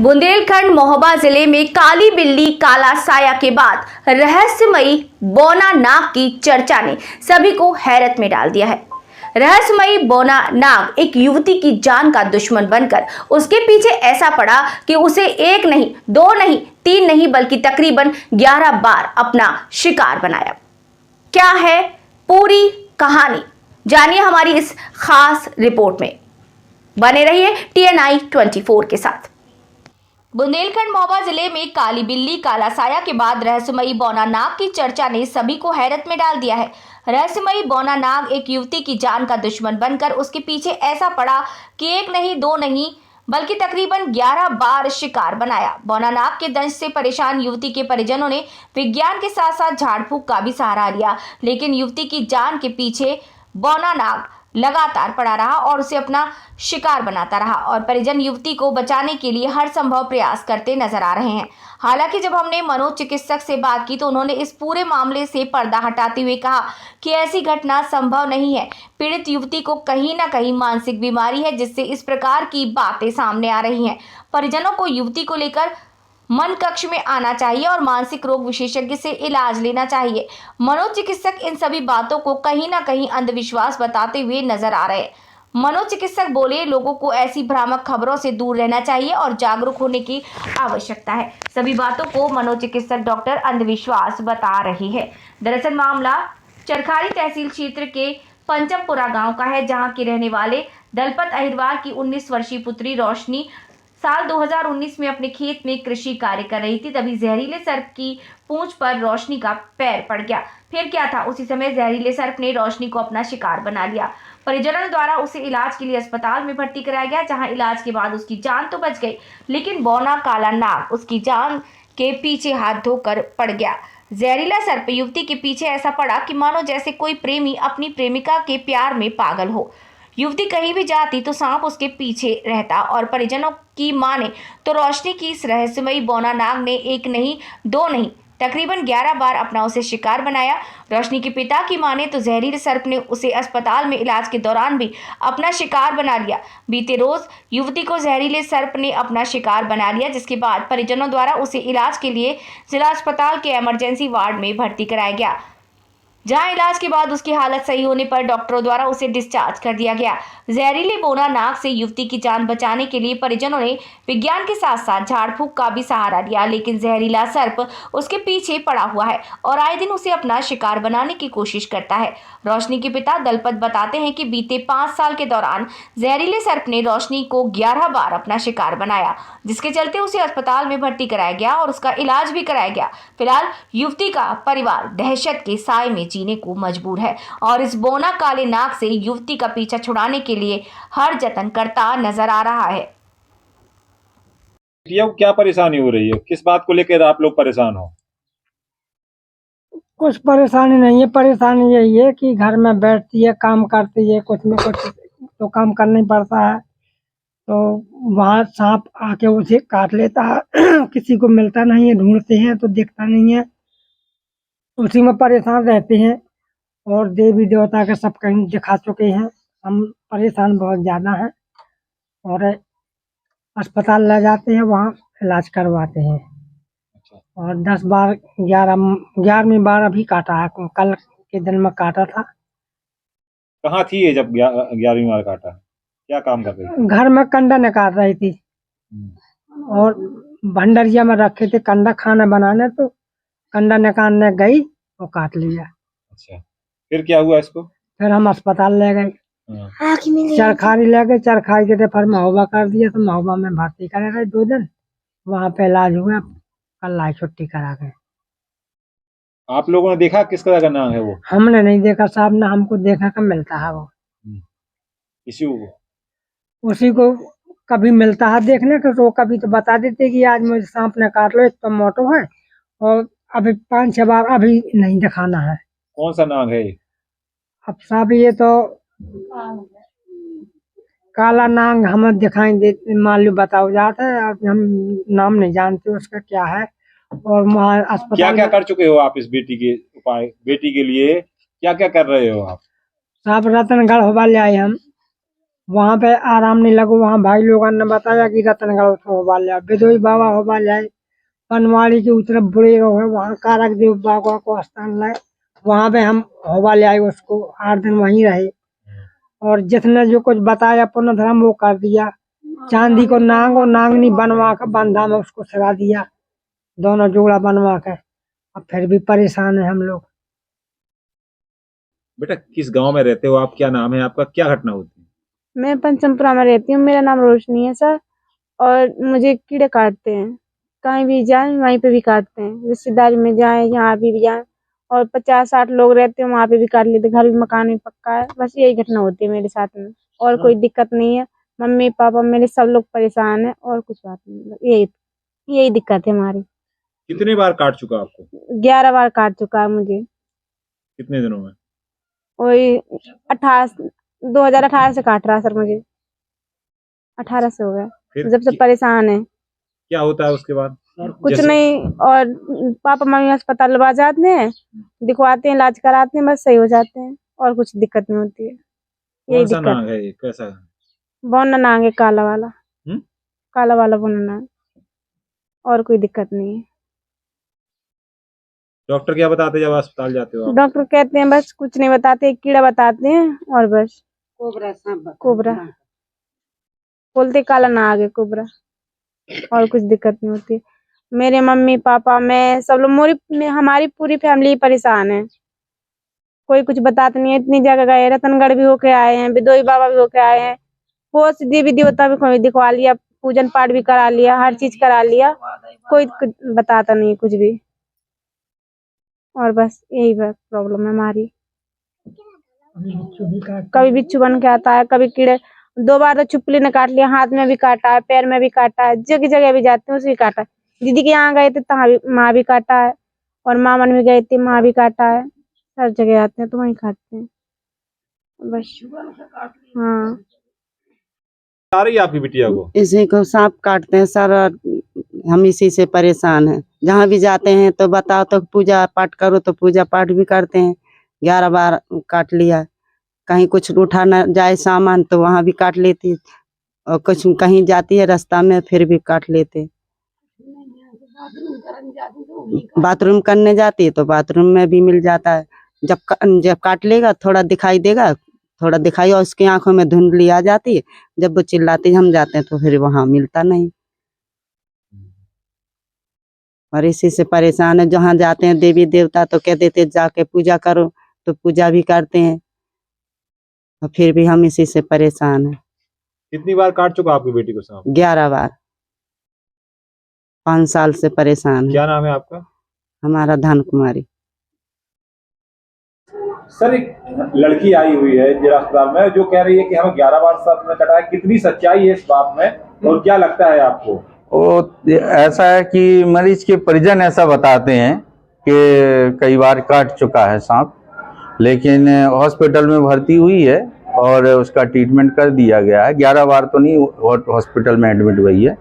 बुंदेलखंड महोबा जिले में काली बिल्ली काला साया के बाद रहस्यमयी बौना नाग की चर्चा ने सभी को हैरत में डाल दिया है। रहस्यमयी बौना नाग एक युवती की जान का दुश्मन बनकर उसके पीछे ऐसा पड़ा कि उसे एक नहीं, दो नहीं, तीन नहीं बल्कि तकरीबन 11 बार अपना शिकार बनाया। क्या है पूरी कहानी, जानिए हमारी इस खास रिपोर्ट में। बने रहिए TNI 24 के साथ। बुंदेलखंड महोबा जिले में काली बिल्ली काला साया के बाद रहस्यमयी बौना नाग की चर्चा ने सभी को हैरत में डाल दिया है। रहस्यमयी बौना नाग एक युवती की जान का दुश्मन बनकर उसके पीछे ऐसा पड़ा कि एक नहीं, दो नहीं बल्कि तकरीबन 11 बार शिकार बनाया। बौना नाग के दंश से परेशान युवती के परिजनों ने विज्ञान के साथ साथ झाड़ फूक का भी सहारा लिया, लेकिन युवती की जान के पीछे बौना नाग लगातार पड़ा रहा और उसे अपना शिकार बनाता रहा और परिजन युवती को बचाने के लिए हर संभव प्रयास करते नजर आ रहे हैं। हालांकि जब हमने मनोचिकित्सक से बात की तो उन्होंने इस पूरे मामले से पर्दा हटाते हुए कहा कि ऐसी घटना संभव नहीं है। पीड़ित युवती को कहीं ना कहीं मानसिक बीमारी है, जिससे इस प्रकार की बातें सामने आ रही हैं। परिजनों को युवती को लेकर मन कक्ष में आना चाहिए और मानसिक रोग विशेषज्ञ से इलाज लेना चाहिए। मनोचिकित्सक इन सभी बातों को कहीं ना कहीं अंधविश्वास बताते हुए नजर आ रहे हैं। मनोचिकित्सक बोले, लोगों को ऐसी भ्रामक खबरों से दूर रहना चाहिए और जागरूक होने की आवश्यकता है। सभी बातों को मनोचिकित्सक डॉक्टर अंधविश्वास बता रही है। दरअसल मामला चरखारी तहसील क्षेत्र के पंचमपुरा गांव का है, जहां के रहने वाले दलपत अहिरवार की 19 वर्षीय पुत्री रोशनी साल 2019 में अपने खेत में कृषि कार्य कर रही थी। तभी जहरीले सर्प की पूंछ पर रोशनी का पैर पड़ गया। फिर क्या था, उसी समय जहरीले सर्प ने रोशनी को अपना शिकार बना लिया। परिजनों द्वारा उसे इलाज के लिए अस्पताल में भर्ती कराया गया, जहां इलाज के बाद उसकी जान तो बच गई, लेकिन बौना काला नाग उसकी जान के पीछे हाथ धोकर पड़ गया। जहरीला सर्प युवती के पीछे ऐसा पड़ा कि मानो जैसे कोई प्रेमी अपनी प्रेमिका के प्यार में पागल हो। युवती कहीं भी जाती तो सांप उसके पीछे रहता और परिजनों की माने तो रोशनी की इस रहस्यमयी बौना नाग ने एक नहीं, दो नहीं तकरीबन 11 बार अपना उसे शिकार बनाया। रोशनी के पिता की माने तो जहरीले सर्प ने उसे अस्पताल में इलाज के दौरान भी अपना शिकार बना लिया। बीते रोज युवती को जहरीले सर्प ने अपना शिकार बना लिया, जिसके बाद परिजनों द्वारा उसे इलाज के लिए जिला अस्पताल के इमरजेंसी वार्ड में भर्ती कराया गया, जहां इलाज के बाद उसकी हालत सही होने पर डॉक्टरों द्वारा उसे डिस्चार्ज कर दिया गया। जहरीले बौना नाग से युवती की जान बचाने के लिए परिजनों ने विज्ञान के साथ साथ झाड़ फूक का भी सहारा लिया, लेकिन जहरीला सर्प उसके पीछे पड़ा हुआ है और आए दिन उसे अपना शिकार बनाने की कोशिश करता है। रोशनी के पिता दलपत बताते हैं कि बीते 5 साल के दौरान जहरीले सर्प ने रोशनी को 11 बार अपना शिकार बनाया, जिसके चलते उसे अस्पताल में भर्ती कराया गया और उसका इलाज भी कराया गया। फिलहाल युवती का परिवार दहशत के साए में जीने को मजबूर है और इस बौना काले नाग से युवती का पीछा छुड़ाने के लिए हर जतन करता नजर आ रहा है। क्या परेशानी हो रही है, किस बात को लेकर आप लोग परेशान हो? कुछ परेशानी नहीं है, परेशानी यही है कि घर में बैठती है, काम करती है, कुछ न कुछ तो काम करना ही पड़ता है, तो वहाँ सांप आके उसे काट लेता है। किसी को मिलता नहीं है, ढूंढते हैं तो दिखता नहीं है, उसी में परेशान रहते हैं और देवी देवता के सब कहीं दिखा चुके हैं। हम परेशान बहुत ज़्यादा हैं और अस्पताल ले जाते हैं, वहाँ इलाज करवाते हैं और 10 बार 11वीं बार अभी काटा है, कल के दिन में काटा था। कहाँ थी ये जब 11वीं बार काटा? क्या काम कर रही थी? घर में कंडा निकाल रही थी और भंडरिया में रखे थे कंडा खाना बनाने, तो कंडा निकालने गई और काट लिया। अच्छा, फिर क्या हुआ इसको? फिर हम अस्पताल ले गए, चरखारी ले गए, चरखारी के रेफर महोबा कर दिया, तो महोबा में भर्ती करे गए 2 दिन, वहाँ पे इलाज हुआ, कल लाई छुट्टी करा गए। आप लोगों ने देखा किस तरह का नाम है वो? हमने नहीं देखा साहब, ना हमको देखा कब मिलता है वो, इसी को उसी को कभी मिलता है देखने को, तो कभी तो बता देते कि आज मुझे सांप ने काट लो, इतना मोटो है, और अभी 5-6 बार अभी नहीं दिखाना है। कौन सा नाम है? अब साहब ये तो काला नाग हमें दिखाई दे, मालूम बताओ जाता है, अब हम नाम नहीं जानते उसका क्या है। और वहाँ अस्पताल क्या क्या कर चुके हो आप इस बेटी के लिए क्या क्या कर रहे हो आप? साहब रतनगढ़ होबा ले आए हम, वहाँ पे आराम नहीं लगो। वहाँ भाई लोगों ने बताया कि रतनगढ़ तो होबा लिया, बिदोई बाबा होबा लिया, पनवाड़ी की उस तरफ बुढ़े रोग है, वहाँ कारक देव बाबा को स्थान लाए, वहाँ पे हम होबा ले आए। उसको 8 दिन वहीं रहे और जिसने जो कुछ बताया पुण्य धर्म वो कर दिया। चांदी को नांग और नांगनी बनवा कर बंधा में उसको सजा दिया, दोनों जोड़ा बनवा कर। अब फिर भी परेशान है हम लोग। बेटा किस गांव में रहते हो आप, क्या नाम है आपका, क्या घटना होती है? मैं पंचमपुरा में रहती हूँ। मेरा नाम रोशनी है सर। और मुझे कीड़े काटते हैं, कहीं भी जाए वहीं पे भी काटते हैं, रिश्तेदारी में जाए यहाँ भी जाए। और 50-60 लोग रहते हैं, वहाँ पे भी काट लेते। घर भी मकान भी पक्का है, बस यही घटना होती है मेरे साथ में। और कोई दिक्कत नहीं है। मम्मी पापा मेरे सब लोग परेशान है और कुछ बात नहीं। यही दिक्कत है हमारी। कितनी बार काट चुका आपको? 11 बार काट चुका है मुझे। कितने दिनों में? वही 2018 से काट रहा है सर मुझे। 18 से हो गया फिर जब से परेशान है। क्या होता है उसके बाद? कुछ जैसे- नहीं। और पापा मम्मी अस्पताल लगा जाते हैं, दिखवाते हैं, इलाज कराते हैं, बस सही हो जाते हैं और कुछ दिक्कत नहीं होती है। यही कौन सा दिक्कत नाग है ये, कैसा? बोना नांग है, काला वाला। हम्म? काला वाला बोना नांग। और कोई दिक्कत नहीं है। डॉक्टर क्या बताते जब अस्पताल जाते हो आप? डॉक्टर कहते हैं बस कुछ नहीं बताते, एक कीड़ा बताते हैं और बस कोबरा बोलते, काला नाग है कोबरा। और कुछ दिक्कत नहीं होती। मेरे मम्मी पापा मैं सब लोग हमारी पूरी फैमिली परेशान है। कोई कुछ बताते नहीं है। इतनी जगह गए, रतनगढ़ भी होके आए हैं, बिदोई बाबा भी होके आए हैं, बहुत देवी देवता भी दिखवा लिया, पूजन पाठ भी करा लिया, हर चीज करा लिया, कोई कुछ बताता नहीं है कुछ भी। और बस यही प्रॉब्लम है हमारी। कभी बिच्छू बन के आता है, कभी कीड़े। 2 बार तो चुपली ने काट लिया, हाथ में भी काटा है, पैर में भी काटा है, जगह जगह भी जाते हैं उसे भी काटा है। दीदी के यहाँ गए थे तहाँ भी माँ भी काटा है, और मामन भी गए थे माँ भी काटा है। हर जगह आते हैं तो वहीं खाते हैं बस। हाँ आ रही है आपकी बिटिया को? इसी को सांप काटते हैं सर, और हम इसी से परेशान हैं। जहाँ भी जाते हैं तो बताओ तो पूजा पाठ करो, तो पूजा पाठ भी करते हैं। 11 बार काट लिया। कहीं कुछ उठा न जाए सामान तो वहाँ भी काट लेती, और कुछ कहीं जाती है रास्ता में फिर भी काट लेते। बाथरूम करने जाती है तो बाथरूम में भी मिल जाता है। जब काट लेगा थोड़ा दिखाई देगा, थोड़ा दिखाई, और उसकी आंखों में धुंधली आ जाती है। जब वो चिल्लाती हम जाते हैं तो फिर वहां मिलता नहीं। और इसी से परेशान है। जहाँ जाते हैं देवी देवता तो कह देते जाके पूजा करो, तो पूजा भी करते हैं, और फिर भी हम इसी से परेशान हैं। कितनी बार काट चुका आपकी बेटी को सांप? 11 बार। 5 साल से परेशान है। क्या नाम है आपका? हमारा धन कुमारी। सर एक लड़की आई हुई है जिला अस्पताल में जो कह रही है कि हमें 11 बार सांप ने काटा है, कितनी सच्चाई है इस बात में और क्या लगता है आपको? वो ऐसा है कि मरीज के परिजन ऐसा बताते हैं कि कई बार काट चुका है सांप, लेकिन हॉस्पिटल में भर्ती हुई है और उसका ट्रीटमेंट कर दिया गया है। 11 बार तो नहीं हॉस्पिटल में एडमिट हुई है।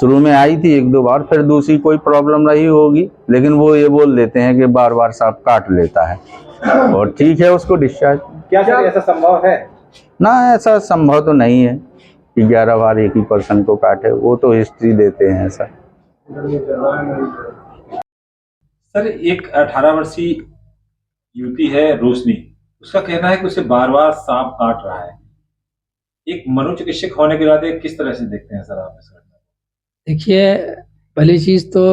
शुरू में आई थी 1-2 बार, फिर दूसरी कोई प्रॉब्लम रही होगी, लेकिन वो ये बोल देते हैं कि बार बार सांप काट लेता है और ठीक है, उसको डिस्चार्ज। क्या सर ऐसा संभव है? ना, ऐसा संभव तो नहीं है कि 11 बार एक ही पर्सन को काटे, वो तो हिस्ट्री देते हैं ऐसा। सर एक 18 वर्षीय युवती है रोशनी, उसका कहना है कि उसे बार बार सांप काट रहा है। एक मनोचिकित्सक होने के नाते किस तरह से देखते हैं सर आप इस घटना को? देखिए, पहली चीज़ तो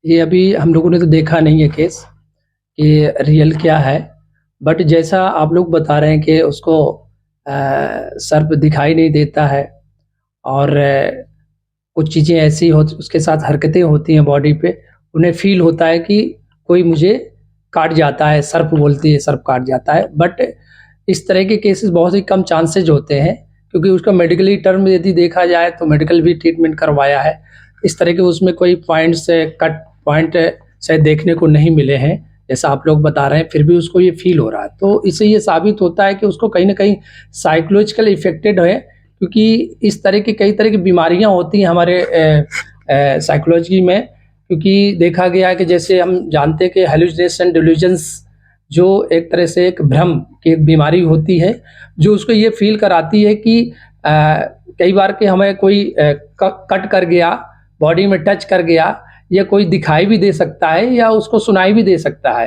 ये अभी हम लोगों ने तो देखा नहीं है केस कि रियल क्या है, बट जैसा आप लोग बता रहे हैं कि उसको सर्प दिखाई नहीं देता है और कुछ चीज़ें ऐसी उसके साथ हरकतें होती हैं बॉडी पे, उन्हें फील होता है कि कोई मुझे काट जाता है, सर्प बोलती है, सर्प काट जाता है। बट इस तरह के केसेस बहुत ही कम चांसेज होते हैं, क्योंकि उसका मेडिकली टर्म यदि देखा जाए तो मेडिकल भी ट्रीटमेंट करवाया है। इस तरह के उसमें कोई कट पॉइंट शायद देखने को नहीं मिले हैं जैसा आप लोग बता रहे हैं, फिर भी उसको ये फील हो रहा है। तो इससे ये साबित होता है कि उसको कहीं ना कहीं साइकोलॉजिकल इफेक्टेड है, क्योंकि इस तरह की कई तरह की बीमारियां होती हैं हमारे साइकोलॉजी में। क्योंकि देखा गया है कि जैसे हम जानते हैं कि हेलुसिनेशन डिल्यूजन्स जो एक तरह से एक भ्रम की एक बीमारी होती है, जो उसको ये फील कराती है कि कई बार के हमें कोई कट कर गया, बॉडी में टच कर गया, या कोई दिखाई भी दे सकता है या उसको सुनाई भी दे सकता है।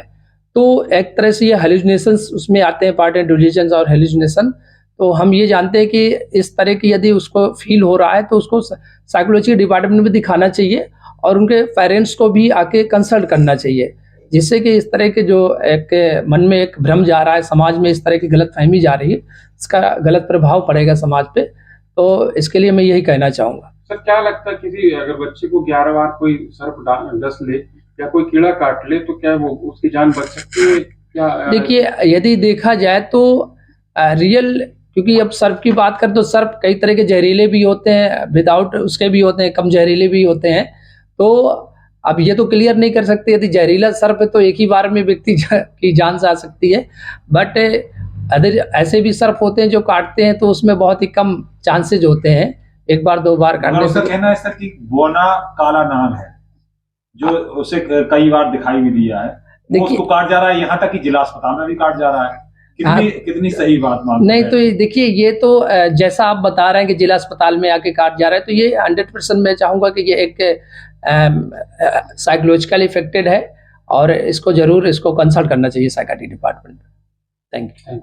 तो एक तरह से ये हेलुसिनेशंस उसमें आते हैं, पार्ट एंड डिल्यूजन्स और हेलुसिनेशन। तो हम ये जानते हैं कि इस तरह की यदि उसको फील हो रहा है तो उसको साइकोलॉजी डिपार्टमेंट में दिखाना चाहिए और उनके पेरेंट्स को भी आके कंसल्ट करना चाहिए, जिससे कि इस तरह के जो एक मन में एक भ्रम जा रहा है, समाज में इस तरह की गलत फहमी जा रही है, इसका गलत प्रभाव पड़ेगा समाज पे। तो इसके लिए मैं यही कहना चाहूँगा। सर क्या लगता है, किसी अगर बच्चे को 11 बार कोई सर्प डस ले या कोई कीड़ा काट ले तो क्या वो उसकी जान बच सकती है क्या? देखिए, यदि देखा जाए तो रियल, क्योंकि अब सर्प की बात करें तो सर्प कई तरह के जहरीले भी होते हैं, विदाउट उसके भी होते हैं, कम जहरीले भी होते हैं। तो अब ये तो क्लियर नहीं कर सकते, यदि जहरीला सर्प है तो एक ही बार में व्यक्ति की जान जा सकती है, बट अदर ऐसे भी सर्प होते हैं जो काटते हैं तो उसमें बहुत ही कम चांसेज होते हैं एक बार दो बार काटने उसका से। कहना है सर कि बोना काला नाग है, जो उसे कई बार दिखाई भी दिया है, वो उसको काट जा रहा है, यहाँ तक कि जिला अस्पताल में भी काट जा रहा है। कितनी सही बात मानते नहीं हैं? तो देखिए, ये तो जैसा आप बता रहे हैं कि जिला अस्पताल में आके काट जा रहा है, तो ये 100% मैं चाहूँगा कि ये एक साइकोलॉजिकल इफेक्टेड है और इसको जरूर इसको कंसल्ट करना चाहिए साइकाट्री डिपार्टमेंट में। Thank you.